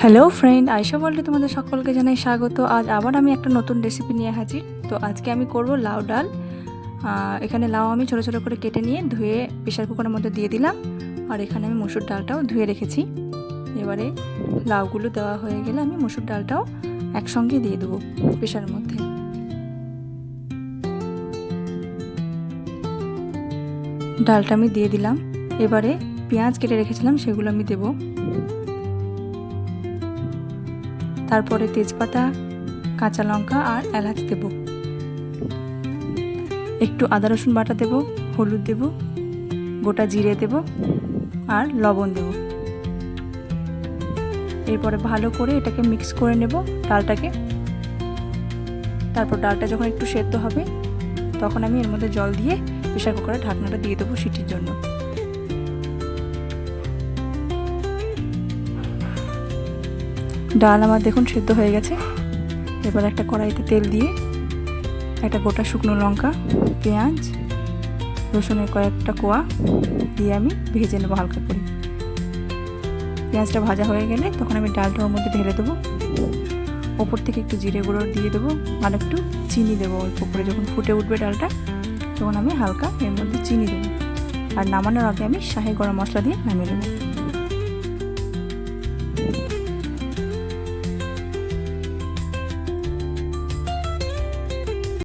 Hello friend, Ayesha ওয়ার্ল্ডে তোমাদের সকলকে জানাই স্বাগত। আজ আবার আমি একটা নতুন রেসিপি নিয়ে হাজির। তো আজকে আমি করব লাউ ডাল। এখানে লাউ আমি ছোটো ছোটো করে কেটে নিয়ে ধুয়ে প্রেশার কুকারের মধ্যে দিয়ে দিলাম। আর এখানে আমি মসুর ডালটাও ধুয়ে রেখেছি। এবারে লাউগুলো দেওয়া হয়ে গেলে আমি মসুর ডালটাও একসঙ্গে দিয়ে দেবো প্রেশারের মধ্যে। ডালটা আমি দিয়ে দিলাম। এবারে পেঁয়াজ কেটে রেখেছিলাম সেগুলো আমি দেবো। তারপরে তেজপাতা, কাঁচা লঙ্কা আর এলাচ দেব। একটু আদা রসুন বাটা দেব, হলুদ দেব, গোটা জিরে দেব আর লবণ দেব। এরপরে ভালো করে এটাকে মিক্স করে নেব ডালটাকে। তারপর ডালটা যখন একটু সেদ্ধ হবে তখন আমি এর মধ্যে জল দিয়ে প্রেশার কুকারে ঢাকনাটা দিয়ে দেবো সিটির জন্য। ডাল আমার দেখুন সেদ্ধ হয়ে গেছে। এবার একটা কড়াইতে তেল দিয়ে একটা গোটা শুকনো লঙ্কা, পেঁয়াজ, রসুনের কয়েকটা কোয়া দিয়ে আমি ভেজে নেবো হালকা করে। পেঁয়াজটা ভাজা হয়ে গেলে তখন আমি ডালটা ওর মধ্যে ঢেলে দেবো। ওপর থেকে একটু জিরে গুঁড়ো দিয়ে দেবো আর একটু চিনি দেবো অল্প করে। যখন ফুটে উঠবে ডালটা তখন আমি হালকা এর মধ্যে চিনি দেবো। আর নামানোর আগে আমি শাহি গরম মশলা দিয়ে নামিয়ে দেবো।